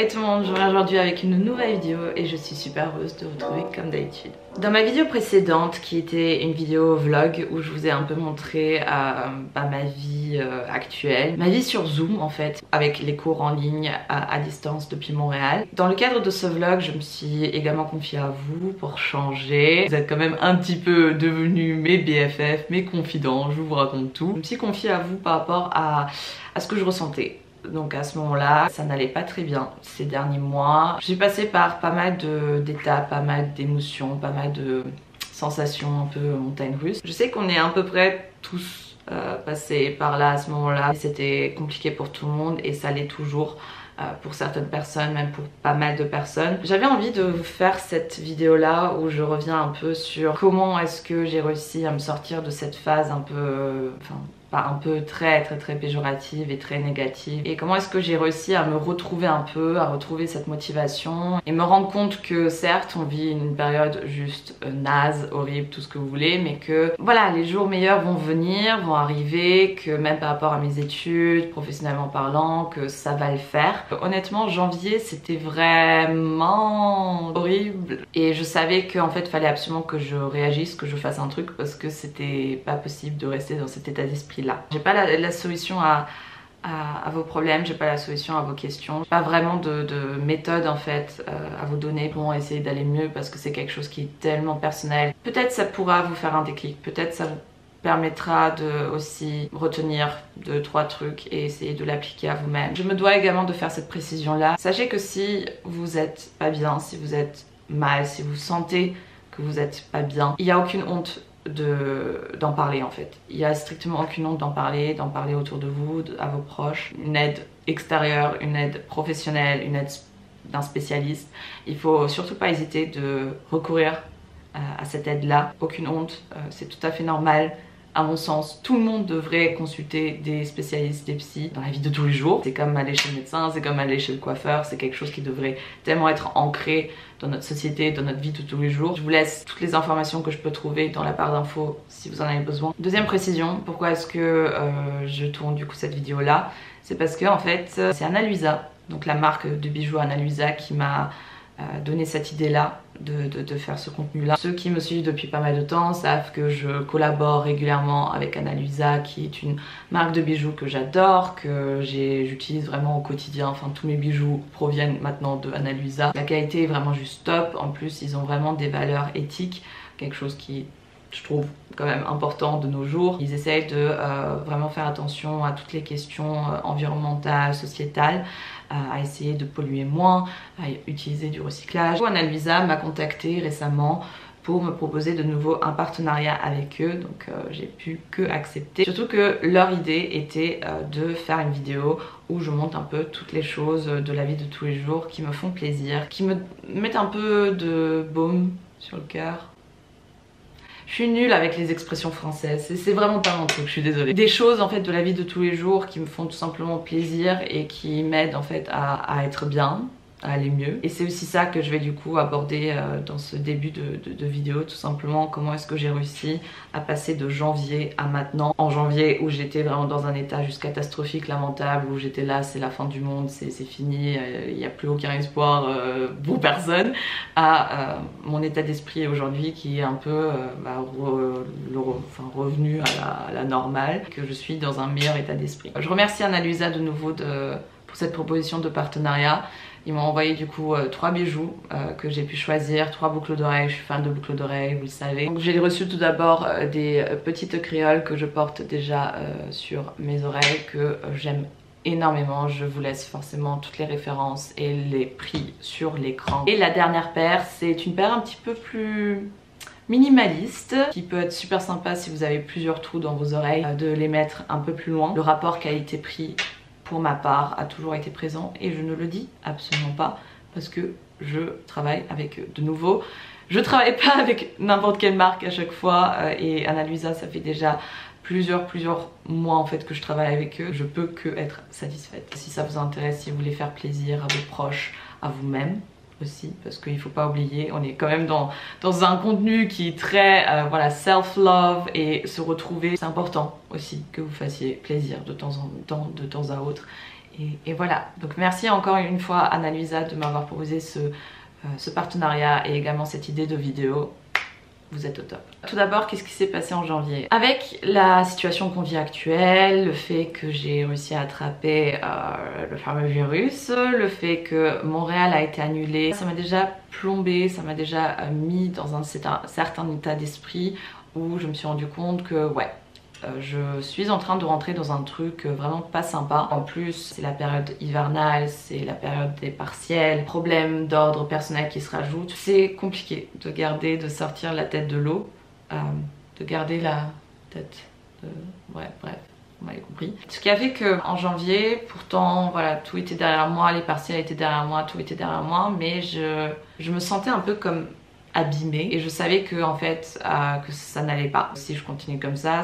Hey tout le monde, je reviens aujourd'hui avec une nouvelle vidéo et je suis super heureuse de vous retrouver comme d'habitude. Dans ma vidéo précédente, qui était une vidéo vlog où je vous ai un peu montré ma vie actuelle, ma vie sur Zoom en fait, avec les cours en ligne à distance depuis Montréal. Dans le cadre de ce vlog, je me suis également confiée à vous pour changer. Vous êtes quand même un petit peu devenus mes BFF, mes confidents, je vous raconte tout. Je me suis confiée à vous par rapport à ce que je ressentais. Donc à ce moment-là, ça n'allait pas très bien ces derniers mois. Je suis passée par pas mal d'étapes, pas mal d'émotions, pas mal de sensations un peu montagnes russes. Je sais qu'on est à peu près tous passés par là à ce moment-là. C'était compliqué pour tout le monde et ça l'est toujours pour certaines personnes, même pour pas mal de personnes. J'avais envie de vous faire cette vidéo-là où je reviens un peu sur comment est-ce que j'ai réussi à me sortir de cette phase un peu... un peu très péjorative et très négative, et comment est-ce que j'ai réussi à me retrouver un peu, à retrouver cette motivation et me rendre compte que certes on vit une période juste naze, horrible, tout ce que vous voulez, mais que voilà, les jours meilleurs vont venir, vont arriver, que même par rapport à mes études, professionnellement parlant, que ça va le faire. Honnêtement, janvier c'était vraiment horrible et je savais qu'en fait fallait absolument que je réagisse, que je fasse un truc, parce que c'était pas possible de rester dans cet état d'esprit là. J'ai pas la solution à vos problèmes, j'ai pas la solution à vos questions, j'ai pas vraiment de méthode en fait à vous donner pour essayer d'aller mieux, parce que c'est quelque chose qui est tellement personnel. Peut-être ça pourra vous faire un déclic, peut-être ça vous permettra de aussi retenir 2-3 trucs et essayer de l'appliquer à vous-même. Je me dois également de faire cette précision là. Sachez que si vous êtes pas bien, si vous êtes mal, si vous sentez que vous êtes pas bien, il n'y a aucune honte d'en parler en fait. Il n'y a strictement aucune honte d'en parler autour de vous, à vos proches. Une aide extérieure, une aide professionnelle, une aide d'un spécialiste. Il faut surtout pas hésiter de recourir à cette aide-là. Aucune honte, c'est tout à fait normal. À mon sens, tout le monde devrait consulter des spécialistes, des psys dans la vie de tous les jours. C'est comme aller chez le médecin, c'est comme aller chez le coiffeur, c'est quelque chose qui devrait tellement être ancré dans notre société, dans notre vie de tous les jours. Je vous laisse toutes les informations que je peux trouver dans la barre d'infos si vous en avez besoin. Deuxième précision, pourquoi est-ce que je tourne du coup cette vidéo là? C'est parce que en fait c'est Ana Luisa, donc la marque de bijoux Ana Luisa, qui m'a donné cette idée là de faire ce contenu là. Ceux qui me suivent depuis pas mal de temps savent que je collabore régulièrement avec Ana Luisa, qui est une marque de bijoux que j'adore, que j'utilise vraiment au quotidien. Enfin, tous mes bijoux proviennent maintenant de Ana Luisa. La qualité est vraiment juste top. En plus, ils ont vraiment des valeurs éthiques, quelque chose qui, je trouve, quand même important de nos jours. Ils essayent de vraiment faire attention à toutes les questions environnementales, sociétales, à essayer de polluer moins, à utiliser du recyclage. Ana Luisa m'a contacté récemment pour me proposer de nouveau un partenariat avec eux, donc j'ai pu que accepter. Surtout que leur idée était de faire une vidéo où je montre un peu toutes les choses de la vie de tous les jours qui me font plaisir, qui me mettent un peu de baume sur le cœur. Je suis nulle avec les expressions françaises, c'est vraiment pas mon truc, je suis désolée. Des choses en fait de la vie de tous les jours qui me font tout simplement plaisir et qui m'aident en fait à être bien, à aller mieux. Et c'est aussi ça que je vais du coup aborder dans ce début de vidéo, tout simplement comment est-ce que j'ai réussi à passer de janvier à maintenant. En janvier où j'étais vraiment dans un état juste catastrophique, lamentable, où j'étais là, c'est la fin du monde, c'est fini, il n'y a plus aucun espoir pour personne, à mon état d'esprit aujourd'hui qui est un peu revenu à la normale, que je suis dans un meilleur état d'esprit. Je remercie Ana Luisa de nouveau pour cette proposition de partenariat. Ils m'ont envoyé du coup 3 bijoux que j'ai pu choisir, 3 boucles d'oreilles, je suis fan de boucles d'oreilles, vous le savez. Donc j'ai reçu tout d'abord des petites créoles que je porte déjà sur mes oreilles, que j'aime énormément. Je vous laisse forcément toutes les références et les prix sur l'écran. Et la dernière paire, c'est une paire un petit peu plus minimaliste, qui peut être super sympa si vous avez plusieurs trous dans vos oreilles, de les mettre un peu plus loin. Le rapport qualité-prix pour ma part a toujours été présent et je ne le dis absolument pas parce que je travaille avec eux. De nouveau, je travaille pas avec n'importe quelle marque à chaque fois et Ana Luisa, ça fait déjà plusieurs mois en fait que je travaille avec eux. Je peux que être satisfaite. Si ça vous intéresse, si vous voulez faire plaisir à vos proches, à vous-même aussi, parce qu'il faut pas oublier, on est quand même dans un contenu qui est très voilà, self-love, et se retrouver, c'est important aussi que vous fassiez plaisir de temps à autre et voilà. Donc merci encore une fois Anna-Luisa de m'avoir proposé ce partenariat et également cette idée de vidéo. Vous êtes au top. Tout d'abord, qu'est-ce qui s'est passé en janvier? Avec la situation qu'on vit actuelle, le fait que j'ai réussi à attraper le fameux virus, le fait que Montréal a été annulé, ça m'a déjà plombé, ça m'a déjà mis dans un certain état d'esprit où je me suis rendu compte que ouais, je suis en train de rentrer dans un truc vraiment pas sympa. En plus, c'est la période hivernale, c'est la période des partiels, problèmes d'ordre personnel qui se rajoutent. C'est compliqué de sortir la tête de l'eau, de garder la tête de... Ouais, bref, vous m'avez compris. Ce qui a fait qu'en janvier, pourtant, voilà, tout était derrière moi, les partiels étaient derrière moi, tout était derrière moi, mais je me sentais un peu comme abîmée et je savais que en fait que ça n'allait pas. Si je continue comme ça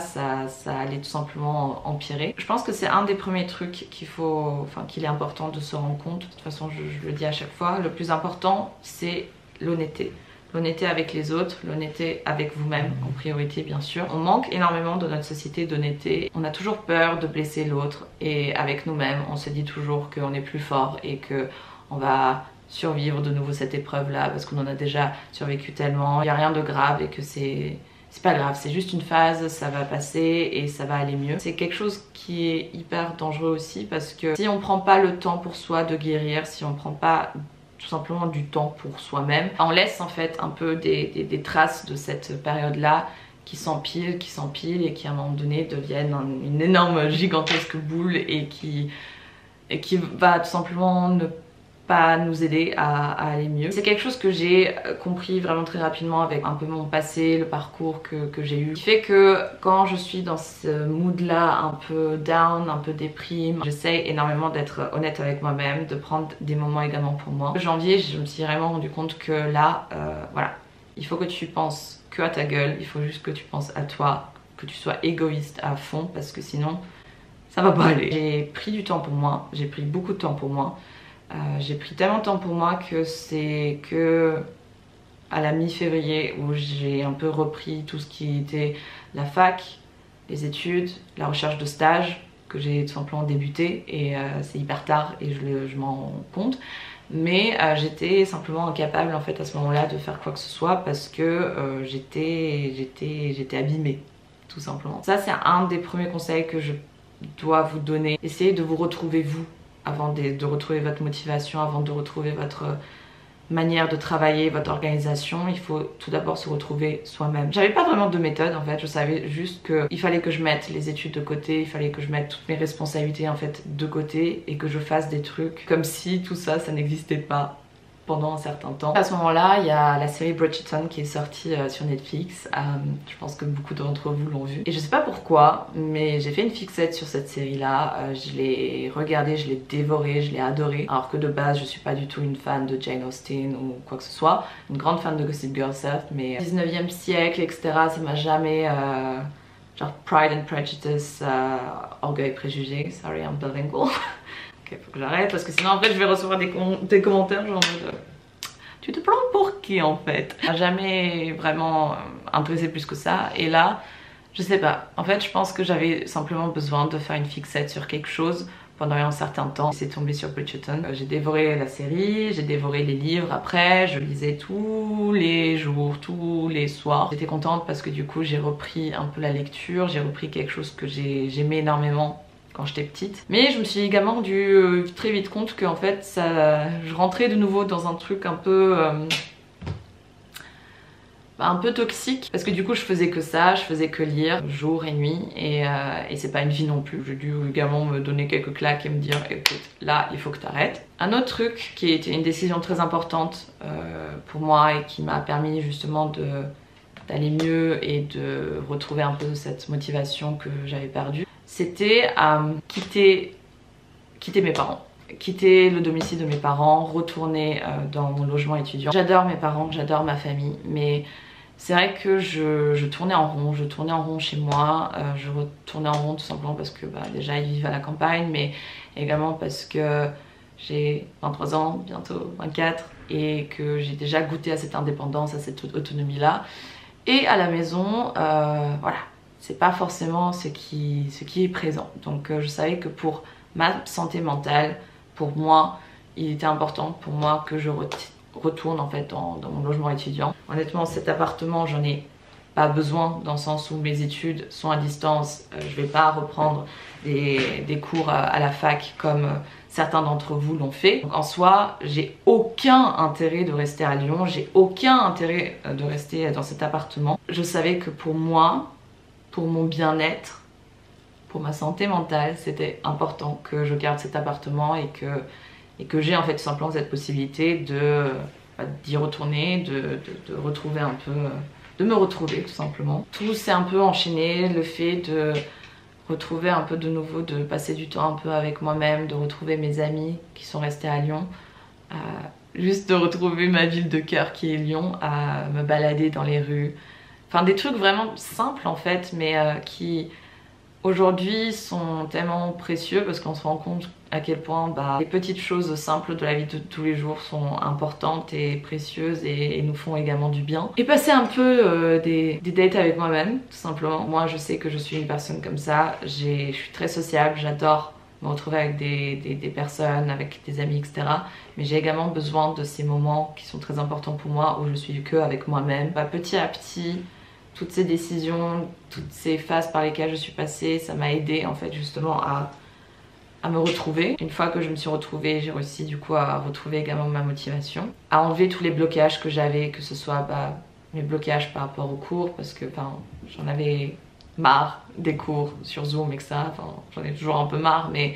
allait tout simplement empirer. Je pense que c'est un des premiers trucs qu'il est important de se rendre compte. De toute façon je le dis à chaque fois, le plus important c'est l'honnêteté. L'honnêteté avec les autres, l'honnêteté avec vous-même en priorité bien sûr. On manque énormément dans notre société d'honnêteté. On a toujours peur de blesser l'autre et avec nous-mêmes on se dit toujours qu'on est plus fort et que on va survivre de nouveau cette épreuve là parce qu'on en a déjà survécu tellement, il n'y a rien de grave et que c'est pas grave, c'est juste une phase, ça va passer et ça va aller mieux. C'est quelque chose qui est hyper dangereux aussi parce que si on prend pas le temps pour soi de guérir, si on prend pas tout simplement du temps pour soi-même, on laisse en fait un peu des traces de cette période là qui s'empilent et qui à un moment donné deviennent une énorme gigantesque boule et qui va tout simplement ne pas nous aider à aller mieux. C'est quelque chose que j'ai compris vraiment très rapidement avec un peu mon passé, le parcours que j'ai eu. Ce qui fait que quand je suis dans ce mood là un peu down, un peu déprime, j'essaye énormément d'être honnête avec moi-même, de prendre des moments également pour moi. En janvier, je me suis vraiment rendu compte que là, voilà, il faut que tu penses que à ta gueule, il faut juste que tu penses à toi, que tu sois égoïste à fond parce que sinon ça va pas aller. J'ai pris du temps pour moi, j'ai pris beaucoup de temps pour moi. J'ai pris tellement de temps pour moi que c'est que à la mi-février où j'ai un peu repris tout ce qui était la fac, les études, la recherche de stage que j'ai tout simplement débuté et c'est hyper tard et je m'en rends compte. Mais j'étais simplement incapable en fait à ce moment-là de faire quoi que ce soit parce que j'étais abîmée tout simplement. Ça c'est un des premiers conseils que je dois vous donner. Essayez de vous retrouver vous avant de retrouver votre motivation, avant de retrouver votre manière de travailler, votre organisation. Il faut tout d'abord se retrouver soi-même. J'avais pas vraiment de méthode en fait, je savais juste qu'il fallait que je mette les études de côté, il fallait que je mette toutes mes responsabilités en fait de côté et que je fasse des trucs comme si tout ça, ça n'existait pas pendant un certain temps. À ce moment-là, il y a la série Bridgerton qui est sortie sur Netflix. Je pense que beaucoup d'entre vous l'ont vue. Et je sais pas pourquoi, mais j'ai fait une fixette sur cette série-là. Je l'ai regardée, je l'ai dévorée, je l'ai adorée. Alors que de base, je suis pas du tout une fan de Jane Austen ou quoi que ce soit. Une grande fan de Gossip Girl, certes, mais 19e siècle, etc. Ça m'a jamais... genre Pride and Prejudice, Orgueil et Préjugés. Sorry, I'm bilingual. Ok, faut que j'arrête parce que sinon en fait je vais recevoir des commentaires genre en mode tu te plantes pour qui en fait. Ça m'a jamais vraiment intéressé plus que ça et là je sais pas, en fait je pense que j'avais simplement besoin de faire une fixette sur quelque chose pendant un certain temps. C'est tombé sur Bridgerton. J'ai dévoré la série, j'ai dévoré les livres après, je lisais tous les jours, tous les soirs. J'étais contente parce que du coup j'ai repris un peu la lecture, j'ai repris quelque chose que j'aimais énormément quand j'étais petite. Mais je me suis également rendu très vite compte que en fait je rentrais de nouveau dans un truc un peu toxique parce que du coup je faisais que ça, je faisais que lire jour et nuit et c'est pas une vie non plus. J'ai dû également me donner quelques claques et me dire écoute là il faut que t'arrêtes. Un autre truc qui était une décision très importante pour moi et qui m'a permis justement d'aller mieux et de retrouver un peu cette motivation que j'avais perdue, c'était quitter mes parents. Quitter le domicile de mes parents, retourner dans mon logement étudiant. J'adore mes parents, j'adore ma famille, mais c'est vrai que je tournais en rond chez moi. Je retournais en rond tout simplement parce que déjà ils vivent à la campagne, mais également parce que j'ai 23 ans, bientôt 24, et que j'ai déjà goûté à cette indépendance, à cette autonomie là. Et à la maison, voilà, c'est pas forcément ce qui est présent. Donc je savais que pour ma santé mentale, pour moi, il était important pour moi que je retourne en fait dans mon logement étudiant. Honnêtement, cet appartement, j'en ai pas besoin dans le sens où mes études sont à distance. Je vais pas reprendre des cours à la fac comme certains d'entre vous l'ont fait. Donc en soi, j'ai aucun intérêt de rester à Lyon, j'ai aucun intérêt de rester dans cet appartement. Je savais que pour moi, pour mon bien-être, pour ma santé mentale, c'était important que je garde cet appartement et que j'ai en fait tout simplement cette possibilité d'y retourner, de retrouver un peu, de me retrouver tout simplement. Tout s'est un peu enchaîné, le fait de retrouver un peu de nouveau, de passer du temps un peu avec moi-même, de retrouver mes amis qui sont restés à Lyon, juste de retrouver ma ville de cœur qui est Lyon, à me balader dans les rues. Enfin des trucs vraiment simples en fait, mais qui aujourd'hui sont tellement précieux parce qu'on se rend compte à quel point les petites choses simples de la vie de tous les jours sont importantes et précieuses et nous font également du bien. Et passer un peu des dates avec moi-même, tout simplement. Moi je sais que je suis une personne comme ça, je suis très sociable, j'adore me retrouver avec des personnes, avec des amis, etc. Mais j'ai également besoin de ces moments qui sont très importants pour moi où je suis que avec moi-même. Petit à petit, toutes ces décisions, toutes ces phases par lesquelles je suis passée, ça m'a aidé en fait justement à me retrouver. Une fois que je me suis retrouvée, j'ai réussi du coup à retrouver également ma motivation, à enlever tous les blocages que j'avais, que ce soit mes blocages par rapport aux cours, parce que j'en avais marre des cours sur Zoom, etc. J'en ai toujours un peu marre, mais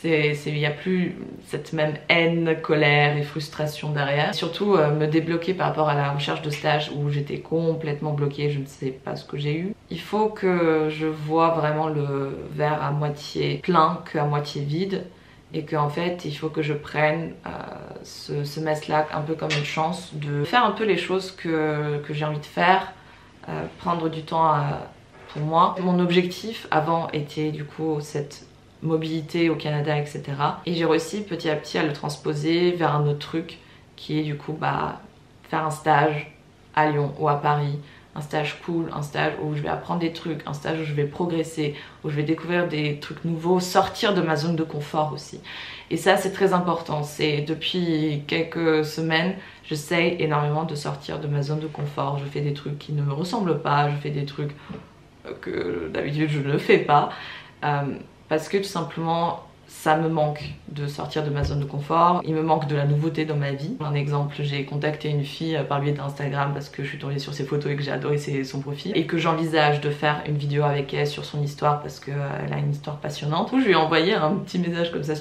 il n'y a plus cette même haine, colère et frustration derrière. Surtout me débloquer par rapport à la recherche de stage où j'étais complètement bloquée, je ne sais pas ce que j'ai eu. Il faut que je vois vraiment le verre à moitié plein qu'à moitié vide et qu'en fait il faut que je prenne ce semestre-là un peu comme une chance de faire un peu les choses que j'ai envie de faire, prendre du temps pour moi. Mon objectif avant était du coup cette mobilité au Canada, etc. Et j'ai réussi petit à petit à le transposer vers un autre truc qui est du coup faire un stage à Lyon ou à Paris, un stage cool, un stage où je vais apprendre des trucs, un stage où je vais progresser, où je vais découvrir des trucs nouveaux, sortir de ma zone de confort aussi. Et ça c'est très important, c'est depuis quelques semaines j'essaye énormément de sortir de ma zone de confort, je fais des trucs qui ne me ressemblent pas, je fais des trucs que d'habitude je ne fais pas. Parce que tout simplement ça me manque de sortir de ma zone de confort, il me manque de la nouveauté dans ma vie. Un exemple, j'ai contacté une fille par le biais d'Instagram parce que je suis tombée sur ses photos et que j'ai adoré son profil et que j'envisage de faire une vidéo avec elle sur son histoire parce qu'elle a une histoire passionnante. Je lui ai envoyé un petit message comme ça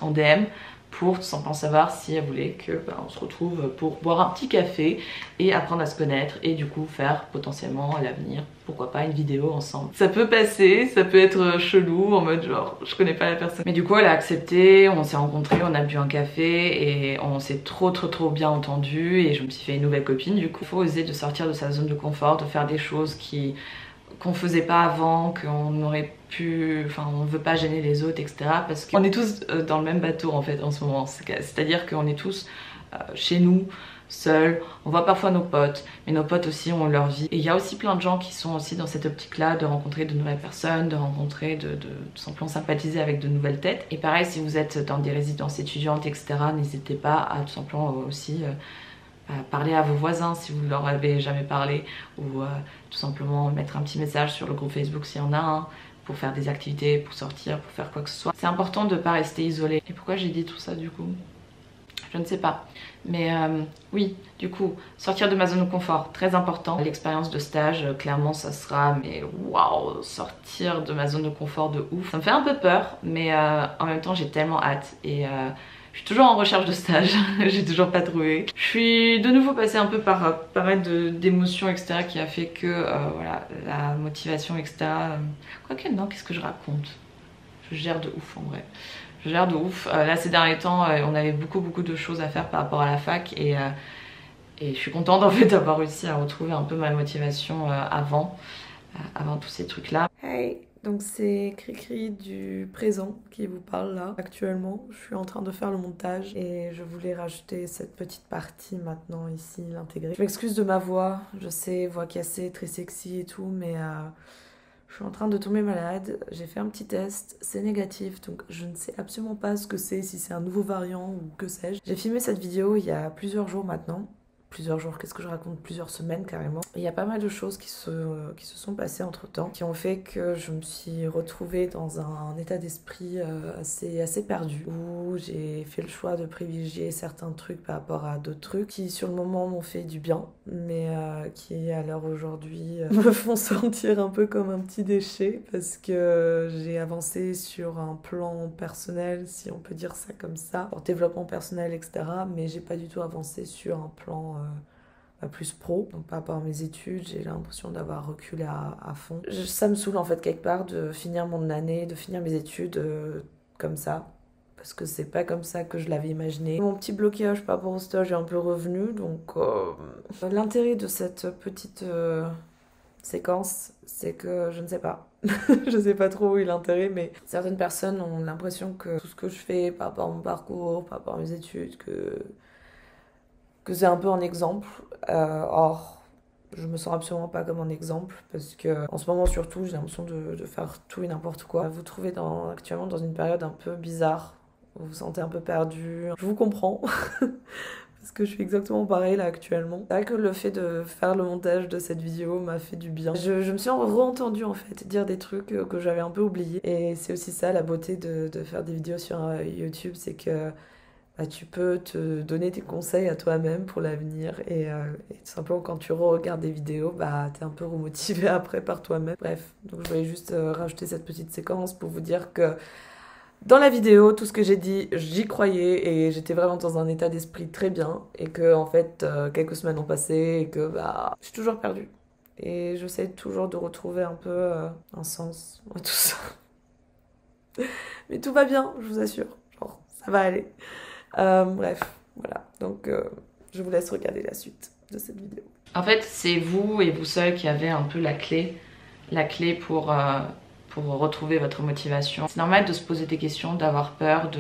en DM pour tout simplement savoir si elle voulait que on se retrouve pour boire un petit café et apprendre à se connaître et du coup faire potentiellement à l'avenir, pourquoi pas, une vidéo ensemble. Ça peut passer, ça peut être chelou en mode genre je connais pas la personne. Mais du coup elle a accepté, on s'est rencontrés, on a bu un café et on s'est trop bien entendu et je me suis fait une nouvelle copine. Du coup il faut oser de sortir de sa zone de confort, de faire des choses qu'on faisait pas avant, qu'on aurait pu, on veut pas gêner les autres, etc. Parce qu'on est tous dans le même bateau en fait en ce moment. C'est-à-dire qu'on est tous chez nous, seuls, on voit parfois nos potes, mais nos potes aussi ont leur vie. Et il y a aussi plein de gens qui sont aussi dans cette optique-là de rencontrer de nouvelles personnes, de rencontrer, de tout simplement sympathiser avec de nouvelles têtes. Et pareil, si vous êtes dans des résidences étudiantes, etc., n'hésitez pas à tout simplement aussi parler à vos voisins si vous ne leur avez jamais parlé ou tout simplement mettre un petit message sur le groupe Facebook s'il y en a un pour faire des activités, pour sortir, pour faire quoi que ce soit. C'est important de ne pas rester isolé. Et pourquoi j'ai dit tout ça du coup ? Je ne sais pas. Mais oui, du coup, sortir de ma zone de confort, très important. L'expérience de stage, clairement, ça sera, mais waouh, sortir de ma zone de confort de ouf. Ça me fait un peu peur, mais en même temps, j'ai tellement hâte. Et je suis toujours en recherche de stage, j'ai toujours pas trouvé. Je suis de nouveau passée un peu par pas mal d'émotions, etc. qui a fait que, voilà, la motivation, etc. Quoique non, qu'est-ce que je raconte ? Je gère de ouf en vrai. Je gère de ouf. Là ces derniers temps on avait beaucoup de choses à faire par rapport à la fac et je suis contente en fait d'avoir réussi à retrouver un peu ma motivation avant tous ces trucs là. Hey, donc c'est Cricri du présent qui vous parle là. Actuellement je suis en train de faire le montage et je voulais rajouter cette petite partie maintenant ici, l'intégrer. Je m'excuse de ma voix, je sais, voix cassée, très sexy et tout, mais Je suis en train de tomber malade, j'ai fait un petit test, c'est négatif, donc je ne sais absolument pas ce que c'est, si c'est un nouveau variant ou que sais-je. J'ai filmé cette vidéo il y a plusieurs jours maintenant. Plusieurs jours, qu'est-ce que je raconte? Plusieurs semaines carrément. Il y a pas mal de choses qui se sont passées entre temps, qui ont fait que je me suis retrouvée dans un état d'esprit assez perdu, où j'ai fait le choix de privilégier certains trucs par rapport à d'autres trucs qui sur le moment m'ont fait du bien, mais qui à l'heure aujourd'hui me font sentir un peu comme un petit déchet, parce que j'ai avancé sur un plan personnel, si on peut dire ça comme ça, pour développement personnel, etc. Mais j'ai pas du tout avancé sur un plan plus pro. Donc par rapport à mes études, j'ai l'impression d'avoir reculé à fond. Ça me saoule en fait quelque part de finir mon année, de finir mes études comme ça. Parce que c'est pas comme ça que je l'avais imaginé. Mon petit blocage par rapport au stage est un peu revenu. Donc l'intérêt de cette petite séquence, c'est que je ne sais pas. Je sais pas trop où est l'intérêt, mais certaines personnes ont l'impression que tout ce que je fais par rapport à mon parcours, par rapport à mes études, que c'est un peu un exemple. Or, je me sens absolument pas comme un exemple, parce que en ce moment surtout, j'ai l'impression de faire tout et n'importe quoi. Vous vous trouvez actuellement dans une période un peu bizarre, vous vous sentez un peu perdu. Je vous comprends. Parce que je suis exactement pareil là actuellement. C'est vrai que le fait de faire le montage de cette vidéo m'a fait du bien. Je me suis re-entendue en fait dire des trucs que j'avais un peu oubliés. Et c'est aussi ça la beauté de faire des vidéos sur YouTube, c'est que tu peux te donner tes conseils à toi-même pour l'avenir. Et tout simplement quand tu regardes des vidéos, t'es un peu remotivé après par toi-même. Bref, donc je voulais juste rajouter cette petite séquence pour vous dire que dans la vidéo, tout ce que j'ai dit, j'y croyais et j'étais vraiment dans un état d'esprit très bien. Et que, en fait, quelques semaines ont passé et que, je suis toujours perdue. Et j'essaie toujours de retrouver un peu un sens à tout ça. Mais tout va bien, je vous assure. Genre, ça va aller. Bref, voilà. Donc, je vous laisse regarder la suite de cette vidéo. En fait, c'est vous et vous seul qui avez un peu la clé pour retrouver votre motivation. C'est normal de se poser des questions, d'avoir peur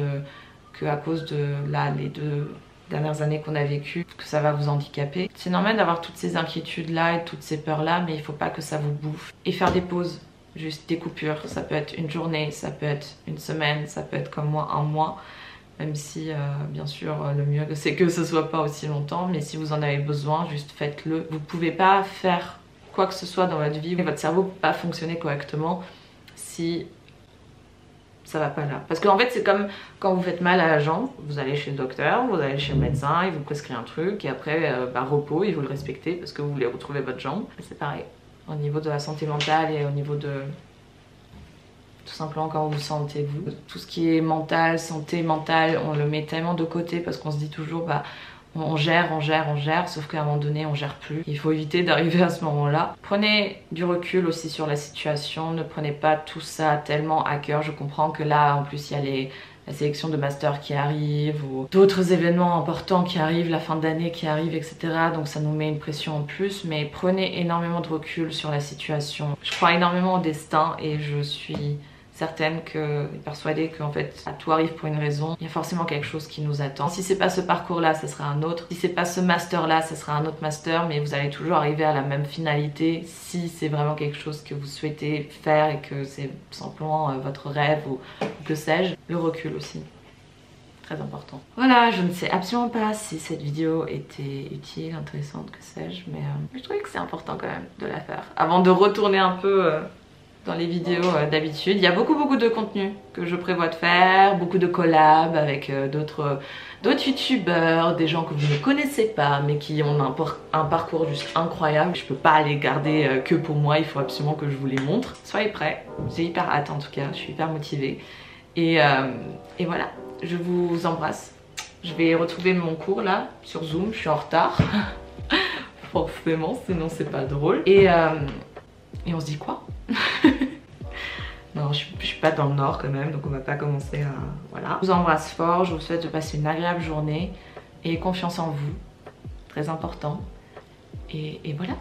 que à cause de les 2 dernières années qu'on a vécues, que ça va vous handicaper. C'est normal d'avoir toutes ces inquiétudes-là et toutes ces peurs-là, mais il faut pas que ça vous bouffe. Et faire des pauses, juste des coupures. Ça peut être une journée, ça peut être une semaine, ça peut être comme moi, un mois. Même si, bien sûr, le mieux c'est que ce soit pas aussi longtemps. Mais si vous en avez besoin, juste faites-le. Vous pouvez pas faire quoi que ce soit dans votre vie, votre cerveau peut pas fonctionner correctement si ça va pas là. Parce qu'en fait, c'est comme quand vous faites mal à la jambe, vous allez chez le docteur, vous allez chez le médecin, il vous prescrit un truc, et après, repos, il faut le respecter parce que vous voulez retrouver votre jambe. C'est pareil, au niveau de la santé mentale et au niveau de... tout simplement comment vous sentez-vous. Tout ce qui est mental, santé mentale, on le met tellement de côté parce qu'on se dit toujours, on gère, sauf qu'à un moment donné, on gère plus. Il faut éviter d'arriver à ce moment-là. Prenez du recul aussi sur la situation, ne prenez pas tout ça tellement à cœur. Je comprends que là, en plus, il y a la sélection de master qui arrive, ou d'autres événements importants qui arrivent, la fin d'année qui arrive, etc. Donc ça nous met une pression en plus, mais prenez énormément de recul sur la situation. Je crois énormément au destin et je suis certaine et persuadée qu'en fait tout arrive pour une raison. Il y a forcément quelque chose qui nous attend. Si c'est pas ce parcours là, ça sera un autre. Si c'est pas ce master là, ça sera un autre master, mais vous allez toujours arriver à la même finalité si c'est vraiment quelque chose que vous souhaitez faire et que c'est simplement votre rêve ou que sais-je. Le recul aussi, très important. Voilà, je ne sais absolument pas si cette vidéo était utile, intéressante, que sais-je, mais je trouvais que c'est important quand même de la faire avant de retourner un peu dans les vidéos d'habitude. Il y a beaucoup de contenu que je prévois de faire, beaucoup de collabs avec d'autres youtubeurs, des gens que vous ne connaissez pas mais qui ont un parcours juste incroyable. Je peux pas les garder que pour moi, il faut absolument que je vous les montre. Soyez prêts, j'ai hyper hâte en tout cas, je suis hyper motivée. Et voilà, je vous embrasse. Je vais retrouver mon cours là sur Zoom, je suis en retard. Forcément, sinon c'est pas drôle. Et on se dit quoi? Non, je suis pas dans le nord quand même, donc on va pas commencer à... Voilà. Je vous embrasse fort, je vous souhaite de passer une agréable journée et confiance en vous, très important. Et voilà.